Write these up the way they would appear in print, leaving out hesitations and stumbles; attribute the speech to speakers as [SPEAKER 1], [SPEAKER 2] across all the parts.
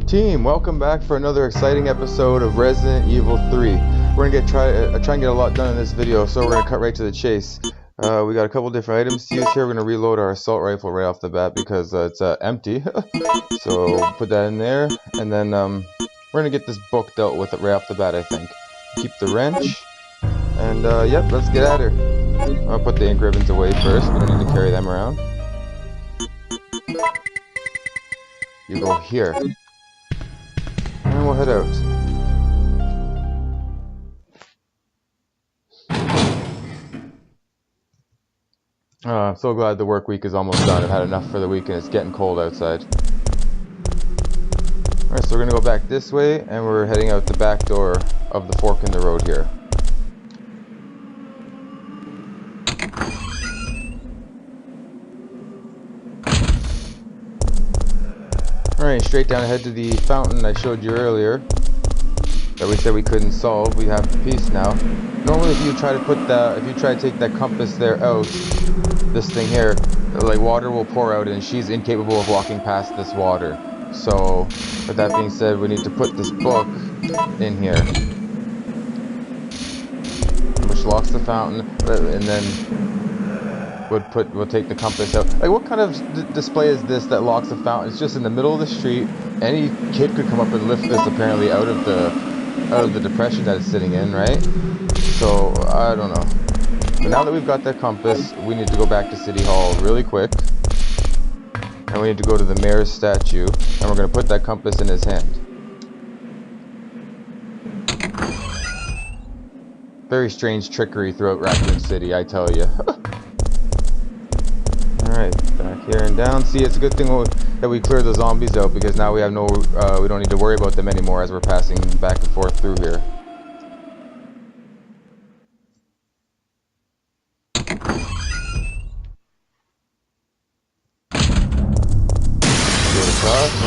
[SPEAKER 1] Team, welcome back for another exciting episode of Resident Evil 3. We're gonna try and get a lot done in this video, so we're gonna cut right to the chase. We got a couple different items to use here. We're gonna reload our assault rifle right off the bat because it's empty. So put that in there, and then we're gonna get this book dealt with right off the bat. I think. Keep the wrench, and yep, let's get at her. I'll put the ink ribbons away first. We don't need to carry them around. You go here. And we'll head out. I'm so glad the work week is almost done. I've had enough for the week and it's getting cold outside. Alright, so we're going to go back this way and we're heading out the back door of the fork in the road here. Alright, straight down ahead to the fountain I showed you earlier that we said we couldn't solve. We have the piece now. Normally if you try to take that compass there out, this thing here, like water will pour out and she's incapable of walking past this water. So, with that being said, we need to put this book in here, which locks the fountain, and then we'll take the compass out. Like, what kind of display is this that locks the fountain? It's just in the middle of the street. Any kid could come up and lift this apparently out of the depression that it's sitting in, right? So I don't know. But now that we've got that compass, we need to go back to City Hall really quick, and we need to go to the mayor's statue, and we're going to put that compass in his hand. Very strange trickery throughout Raccoon City, I tell you. Alright, back here and down. See, it's a good thing that we cleared the zombies out, because now we have we don't need to worry about them anymore as we're passing back and forth through here.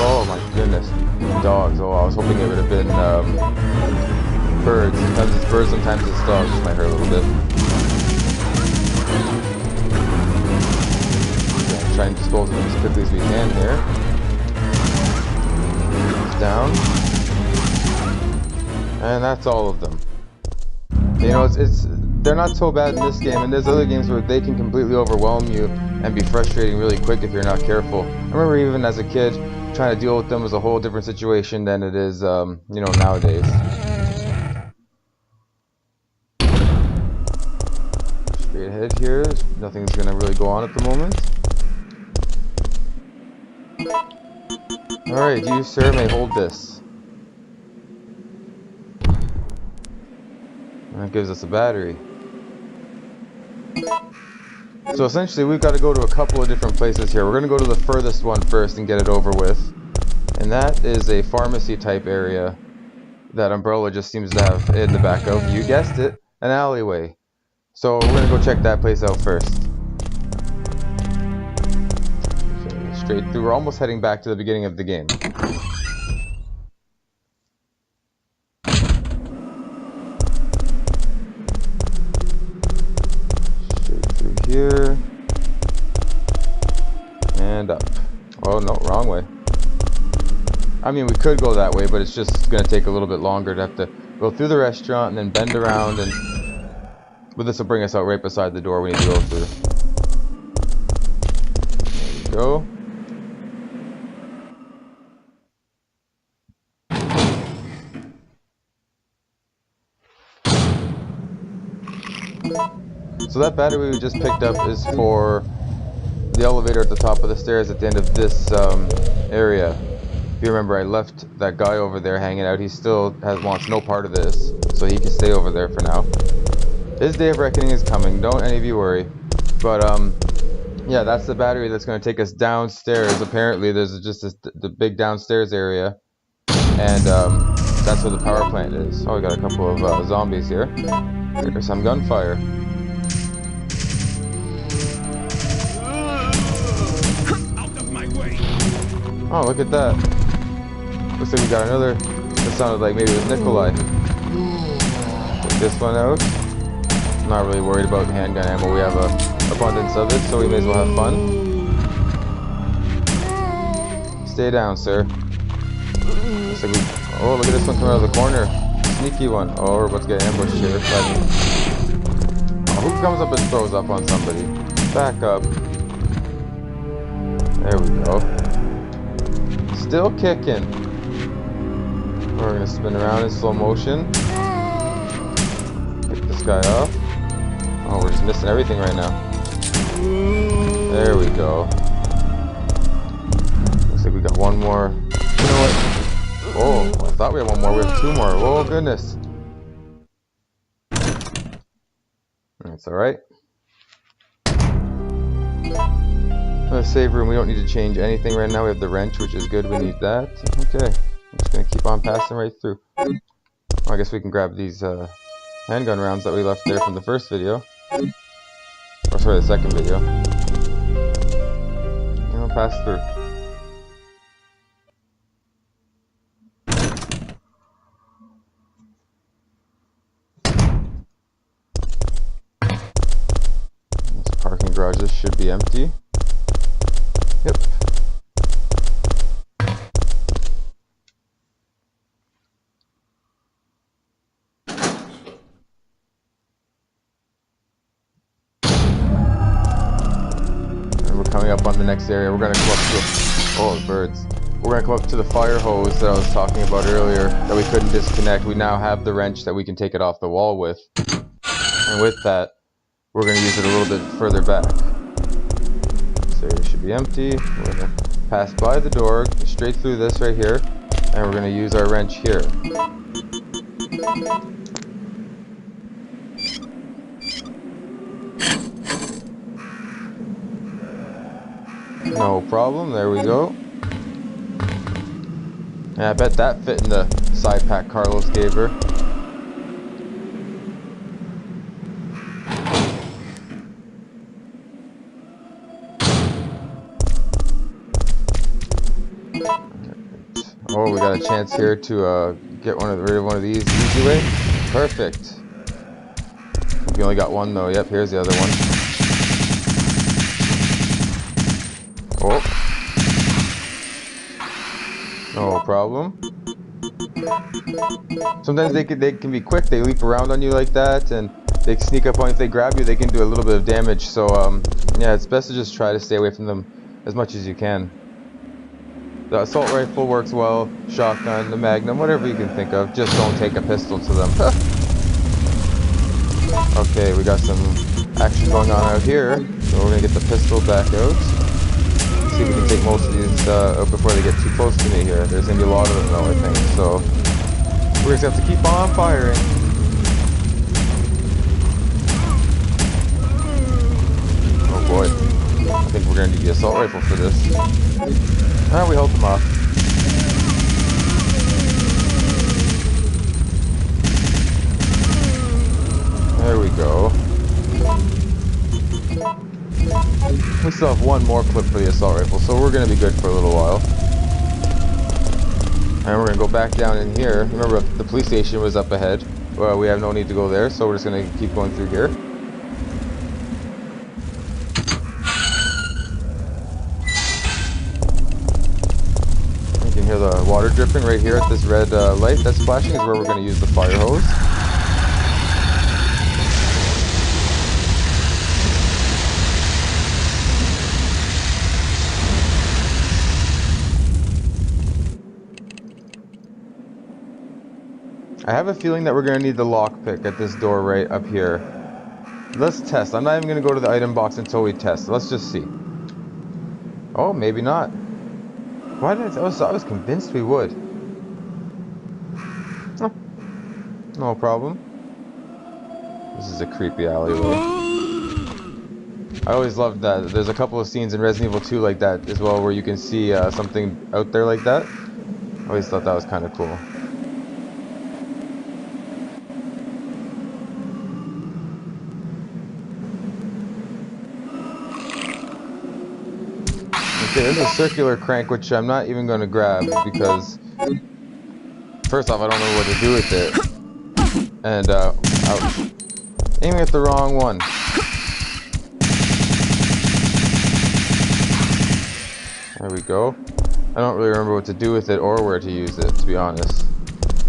[SPEAKER 1] Oh my goodness, dogs. Oh, I was hoping it would have been birds. Sometimes it's birds, sometimes it's dogs. This might hurt a little bit. Try and dispose of them as quickly as we can here. Down. And that's all of them. You know, they're not so bad in this game, and there's other games where they can completely overwhelm you and be frustrating really quick if you're not careful. I remember even as a kid, trying to deal with them was a whole different situation than it is, you know, nowadays. Straight ahead here, nothing's gonna really go on at the moment. Alright, you, sir, may hold this. And that gives us a battery. So essentially we've got to go to a couple of different places here. We're going to go to the furthest one first and get it over with. And that is a pharmacy type area that Umbrella just seems to have in the back of, you guessed it, an alleyway. So we're going to go check that place out first. Okay, straight through. We're almost heading back to the beginning of the game. Here and up. Oh no, wrong way. I mean, we could go that way, but it's just gonna take a little bit longer to have to go through the restaurant and then bend around, and but this will bring us out right beside the door we need to go through. There we go. So that battery we just picked up is for the elevator at the top of the stairs at the end of this area. If you remember, I left that guy over there hanging out. He still wants no part of this, so he can stay over there for now. His day of reckoning is coming, don't any of you worry. But yeah, that's the battery that's going to take us downstairs. Apparently there's just the big downstairs area, and that's where the power plant is. Oh, we got a couple of zombies here. There's some gunfire. Oh, look at that. Looks like we got another. That sounded like maybe it was Nikolai. Take this one out. I'm not really worried about handgun ammo. We have a abundance of it, so we may as well have fun. Stay down, sir. Looks like oh, look at this one coming out of the corner. Sneaky one. Oh, we're about to get ambushed here. Oh, who comes up and throws up on somebody? Back up. There we go. Still kicking. We're gonna spin around in slow motion. Pick this guy off. Oh, we're just missing everything right now. There we go. Looks like we got one more. You know what? Oh, I thought we had one more. We have two more. Oh, goodness. That's alright. The save room, we don't need to change anything right now. We have the wrench, which is good. We need that. Okay. I'm just going to keep on passing right through. Well, I guess we can grab these handgun rounds that we left there from the first video. Or sorry, the second video. And we'll pass through. This parking garage, this should be empty. Yep. Coming up on the next area, we're gonna come up to oh, birds. We're gonna come up to the fire hose that I was talking about earlier that we couldn't disconnect. We now have the wrench that we can take it off the wall with, and with that, we're gonna use it a little bit further back. So it should be empty. We're gonna pass by the door, straight through this right here, and we're gonna use our wrench here. No problem, there we go. Yeah, I bet that fit in the side pack Carlos gave her. Oh, we got a chance here to get rid of one of these easy way. Perfect. We only got one though. Yep, here's the other one. Oh. No problem. Sometimes they can be quick. They leap around on you like that, and they sneak up on you. If they grab you, they can do a little bit of damage. So yeah, it's best to just try to stay away from them as much as you can. The assault rifle works well. Shotgun, the Magnum, whatever you can think of. Just don't take a pistol to them. Okay, we got some action going on out here. So we're gonna get the pistol back out. See if we can take most of these out before they get too close to me here. There's gonna be a lot of them though, I think. So we're just gonna have to keep on firing. Oh boy. I think we're gonna need the assault rifle for this. Ah, we held them off. There we go. We still have one more clip for the assault rifle, so we're going to be good for a little while. And we're going to go back down in here. Remember, the police station was up ahead. Well, we have no need to go there, so we're just going to keep going through here. You can hear the water dripping right here at this red light that's flashing is where we're going to use the fire hose. I have a feeling that we're going to need the lockpick at this door right up here. Let's test. I'm not even going to go to the item box until we test. Let's just see. Oh, maybe not. Why did I was convinced we would. Oh, no problem. This is a creepy alleyway. I always loved that. There's a couple of scenes in Resident Evil 2 like that as well where you can see something out there like that. I always thought that was kind of cool. Okay, there's a circular crank, which I'm not even going to grab because, first off, I don't know what to do with it. And, ouch. Aiming at the wrong one. There we go. I don't really remember what to do with it or where to use it, to be honest. So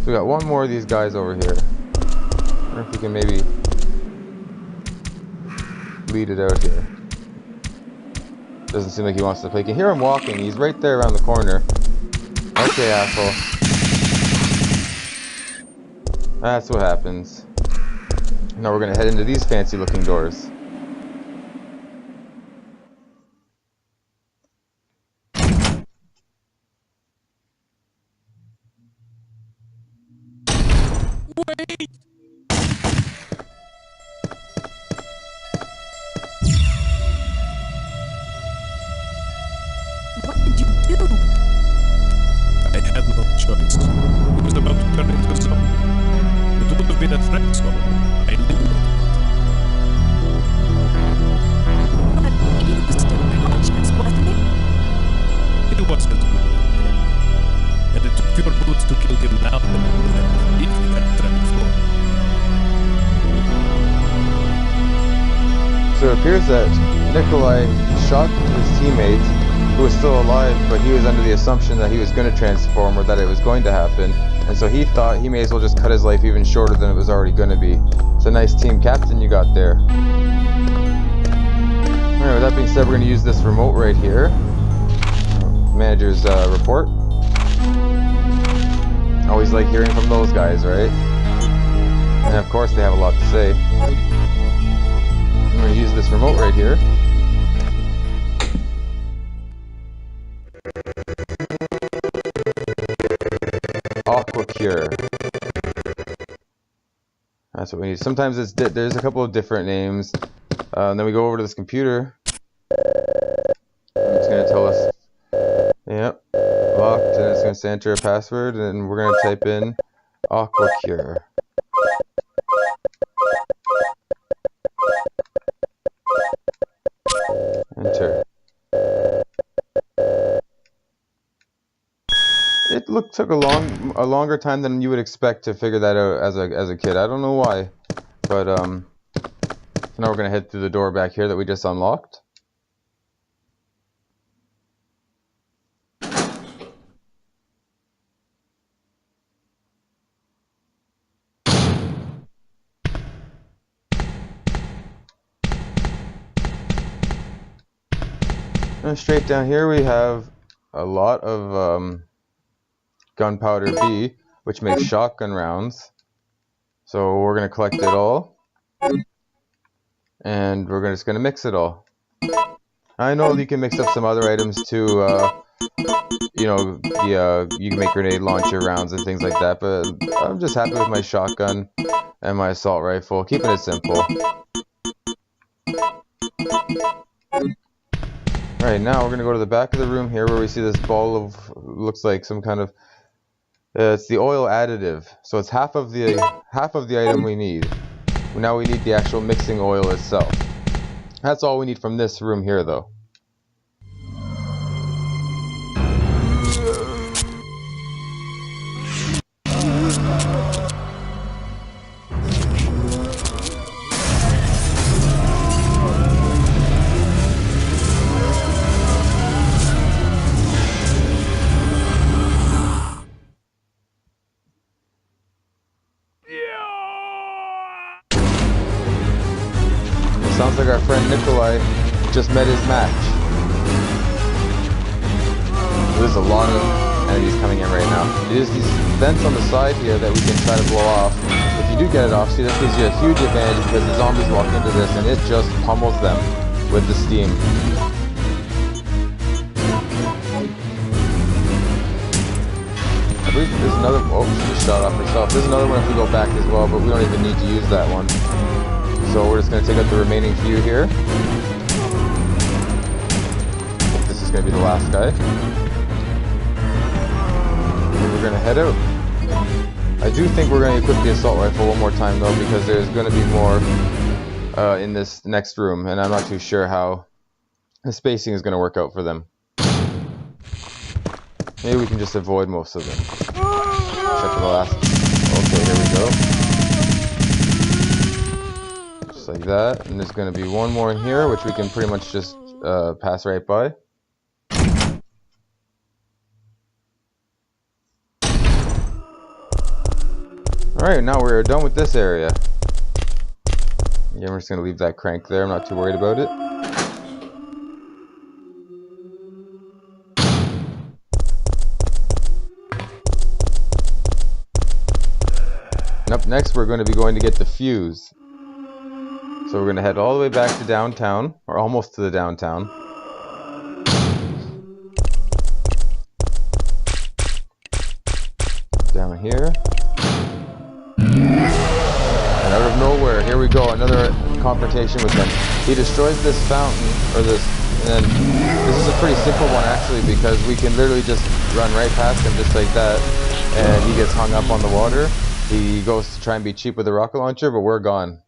[SPEAKER 1] we got one more of these guys over here. I wonder if we can maybe lead it out here. Doesn't seem like he wants to play. You can hear him walking. He's right there around the corner. Okay, asshole. That's what happens. Now we're gonna head into these fancy looking doors.
[SPEAKER 2] Wait!
[SPEAKER 3] What did you do?
[SPEAKER 2] I had no choice. It was about to turn into a zombie. It would have been a threat, so I eliminated
[SPEAKER 3] But he was still conscious, wasn't he?
[SPEAKER 2] it. It wasn't good. And it took fewer bullets to kill him now than it would have if he had tried before.
[SPEAKER 1] So it appears that Nikolai shot his teammate, who was still alive, but he was under the assumption that he was going to transform, or that it was going to happen, and so he thought he may as well just cut his life even shorter than it was already going to be. It's a nice team captain you got there. Alright, with that being said, we're going to use this remote right here. Manager's report. Always like hearing from those guys, right? And of course they have a lot to say. I'm going to use this remote right here. Aqua Cure. That's what we need. Sometimes there's a couple of different names. And then we go over to this computer. It's going to tell us, yep, locked, and it's going to say enter a password, and we're going to type in Aqua Cure. Enter. It took a longer time than you would expect to figure that out as a kid. I don't know why, but so now we're gonna head through the door back here that we just unlocked. And straight down here we have a lot of gunpowder B, which makes shotgun rounds. So we're gonna collect it all, and we're just gonna mix it all. I know you can mix up some other items too. You know, you can make grenade launcher rounds and things like that. But I'm just happy with my shotgun and my assault rifle, keeping it simple. Alright, now we're gonna go to the back of the room here where we see this ball of, looks like some kind of, it's the oil additive. So it's half of the item we need. Now we need the actual mixing oil itself. That's all we need from this room here though. Sounds like our friend Nikolai just met his match. There's a lot of enemies coming in right now. There's these vents on the side here that we can try to blow off. If you do get it off, see, this gives you a huge advantage because the zombies walk into this and it just pummels them with the steam. I believe there's another, oh, she just shot off herself. There's another one if we go back as well, but we don't even need to use that one. So we're just going to take out the remaining few here. This is going to be the last guy. And we're going to head out. I do think we're going to equip the assault rifle one more time though, because there's going to be more in this next room, and I'm not too sure how the spacing is going to work out for them. Maybe we can just avoid most of them. Except for the last. Okay, here we go. Like that, and there's going to be one more in here which we can pretty much just pass right by. Alright, now we're done with this area. Yeah, we're just gonna leave that crank there. I'm not too worried about it. And up next, we're going to be going to get the fuse. So we're going to head all the way back to downtown, or almost to the downtown. Down here. And out of nowhere, here we go, another confrontation with him. He destroys this fountain, or this, and then this is a pretty simple one actually, because we can literally just run right past him just like that, and he gets hung up on the water. He goes to try and be cheap with the rocket launcher, but we're gone.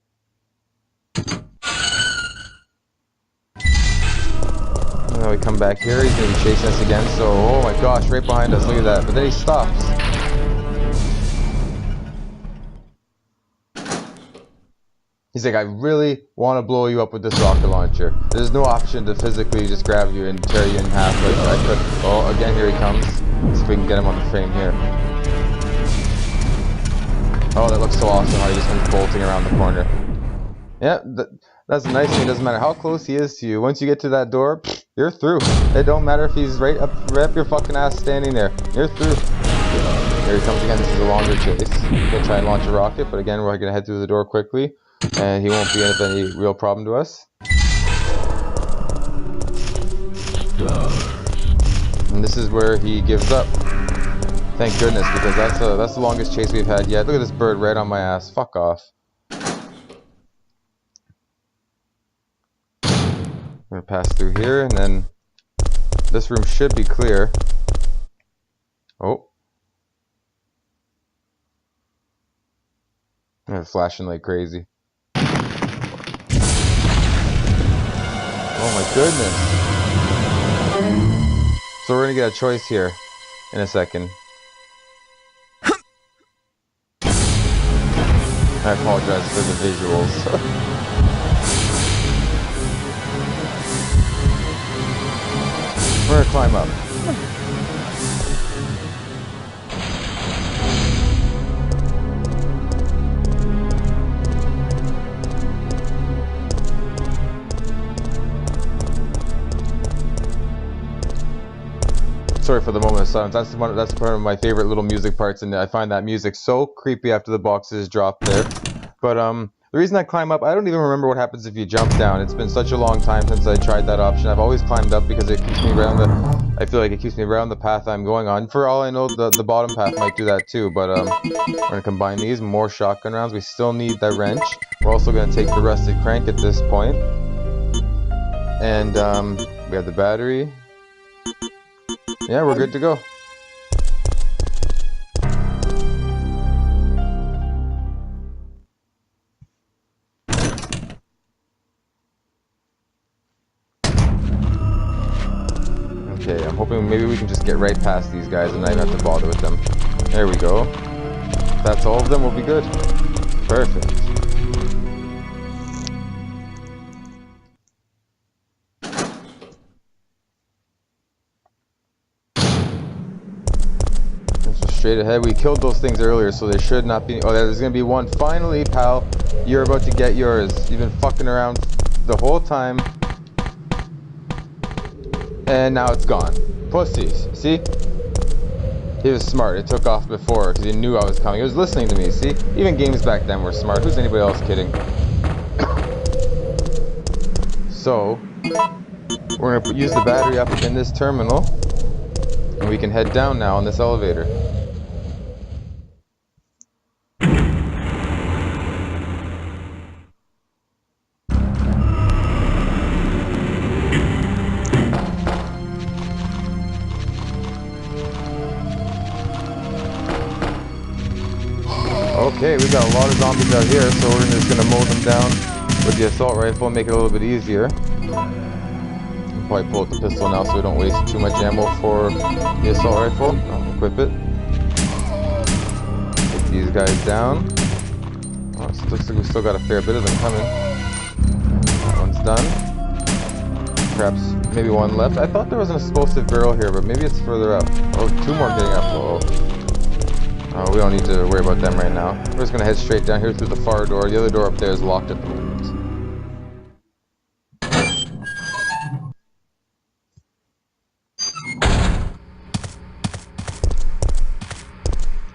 [SPEAKER 1] Now we come back here, he's going to be chasing us again, so, oh my gosh, right behind us, look at that. But then he stops. He's like, I really want to blow you up with this rocket launcher. There's no option to physically just grab you and tear you in half like I could. Oh, again, here he comes. Let's see if we can get him on the frame here. Oh, that looks so awesome how he just comes bolting around the corner. Yeah, that's the nice thing. It doesn't matter how close he is to you. Once you get to that door, you're through. It don't matter if he's right up your fucking ass standing there. You're through. Here he comes again. This is a longer chase. He'll try and launch a rocket, but again, we're going to head through the door quickly. And he won't be of any real problem to us. And this is where he gives up. Thank goodness, because that's the longest chase we've had yet. Look at this bird right on my ass. Fuck off. I'm gonna pass through here, and then this room should be clear. Oh. It's flashing like crazy. Oh my goodness. So we're gonna get a choice here in a second. I apologize for the visuals. We're gonna climb up. Sorry for the moment of silence. That's part of my favorite little music parts, and I find that music so creepy after the boxes drop there. But the reason I climb up, I don't even remember what happens if you jump down. It's been such a long time since I tried that option. I've always climbed up because it keeps me around I feel like it keeps me around the path I'm going on. For all I know, the bottom path might do that too. But we're gonna combine these, more shotgun rounds. We still need that wrench. We're also gonna take the rusted crank at this point, and we have the battery. Yeah, we're good to go. Okay, I'm hoping maybe we can just get right past these guys and not even have to bother with them. There we go. If that's all of them, we'll be good. Perfect. Straight ahead. We killed those things earlier, so there should not be. Oh, there's gonna be one. Finally, pal, you're about to get yours. You've been fucking around the whole time, and now it's gone. Pussies. See? He was smart. It took off before because he knew I was coming. He was listening to me. See? Even games back then were smart. Who's anybody else kidding? So we're gonna use the battery up in this terminal, and we can head down now on this elevator. Okay, we got a lot of zombies out here, so we're just gonna mow them down with the assault rifle and make it a little bit easier. We'll probably pull out the pistol now so we don't waste too much ammo for the assault rifle. I'll equip it. Get these guys down. Oh, it looks like we still got a fair bit of them coming. That one's done. Perhaps maybe one left. I thought there was an explosive barrel here, but maybe it's further up. Oh, two more getting up. Oh, we don't need to worry about them right now. We're just gonna head straight down here through the far door. The other door up there is locked at the moment.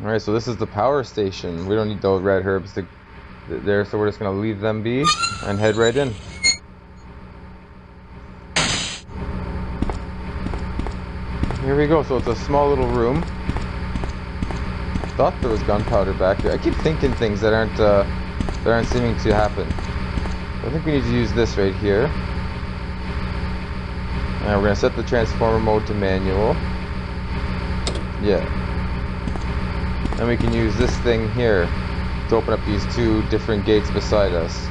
[SPEAKER 1] Alright, so this is the power station. We don't need those red herbs there, so we're just gonna leave them be and head right in. Here we go. So it's a small little room. I thought there was gunpowder back here. I keep thinking things that aren't seeming to happen. I think we need to use this right here. And we're gonna set the transformer mode to manual. Yeah. And we can use this thing here to open up these two different gates beside us.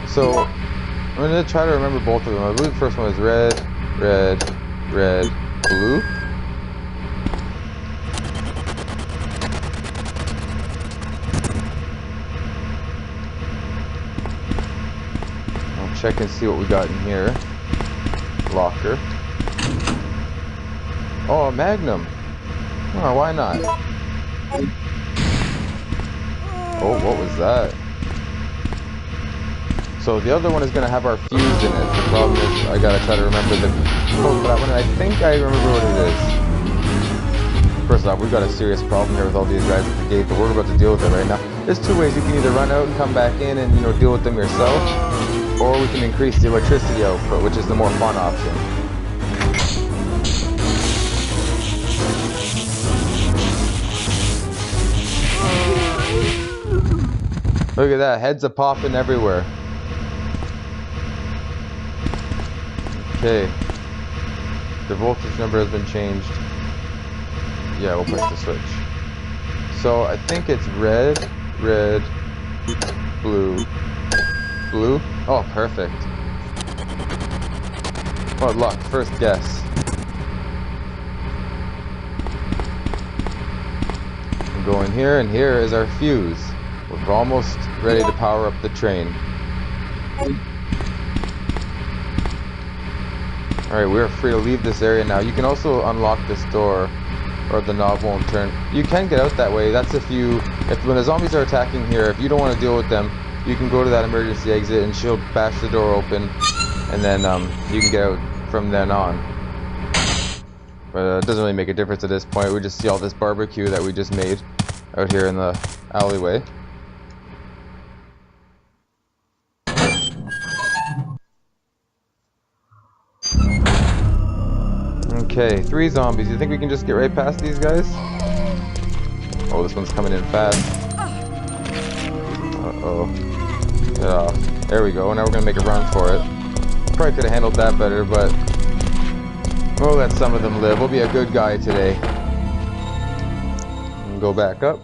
[SPEAKER 1] So I'm gonna try to remember both of them. I believe the first one is red, red, red, blue. I'll check and see what we got in here. Locker. Oh, a magnum. Oh, why not? Oh, what was that? So the other one is going to have our fuse in it. The problem is I got to try to remember the code for that one. I think I remember what it is. First off, we've got a serious problem here with all these guys at the gate, but we're about to deal with it right now. There's two ways. You can either run out and come back in and, you know, deal with them yourself, or we can increase the electricity output, which is the more fun option. Look at that, heads are popping everywhere. Okay. The voltage number has been changed. Yeah, we'll push the switch. So I think it's red, red, blue, blue. Oh, perfect. What luck, first guess. I'm going here, and here is our fuse. We're almost ready to power up the train. Alright, we're free to leave this area now. You can also unlock this door, or the knob won't turn. You can get out that way. That's when the zombies are attacking here, if you don't want to deal with them, you can go to that emergency exit and she'll bash the door open, and then you can get out from then on. But it doesn't really make a difference at this point. We just see all this barbecue that we just made out here in the alleyway. Okay, 3 zombies. You think we can just get right past these guys? Oh, this one's coming in fast. Uh-oh. Get off. There we go. Now we're gonna make a run for it. Probably could have handled that better, but we'll let some of them live. We'll be a good guy today. And go back up.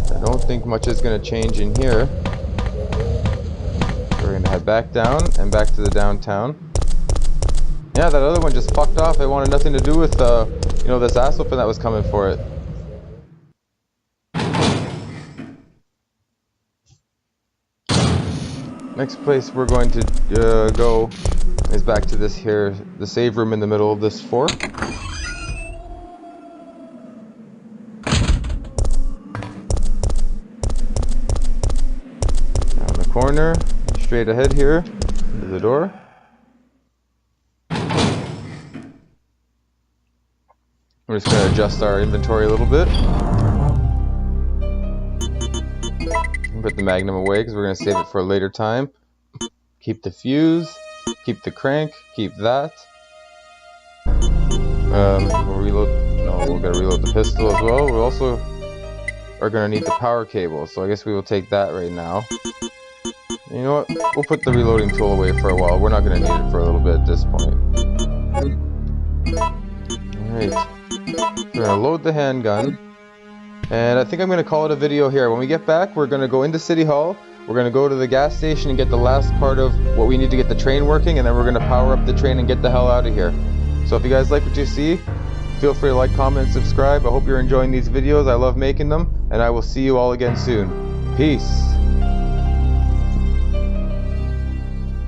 [SPEAKER 1] I don't think much is going to change in here. We're going to head back down and back to the downtown. Yeah, that other one just fucked off. It wanted nothing to do with, you know, this ass whooping that was coming for it. Next place we're going to go is back to this here, the save room in the middle of this fork. Corner, straight ahead here, into the door. We're just going to adjust our inventory a little bit. Put the magnum away because we're going to save it for a later time. Keep the fuse, keep the crank, keep that. We'll reload. No, we're going to reload the pistol as well. We also are going to need the power cable, so I guess we will take that right now. You know what? We'll put the reloading tool away for a while. We're not going to need it for a little bit at this point. Alright. We're going to load the handgun. And I think I'm going to call it a video here. When we get back, we're going to go into City Hall. We're going to go to the gas station and get the last part of what we need to get the train working. And then we're going to power up the train and get the hell out of here. So if you guys like what you see, feel free to like, comment, and subscribe. I hope you're enjoying these videos. I love making them. And I will see you all again soon. Peace.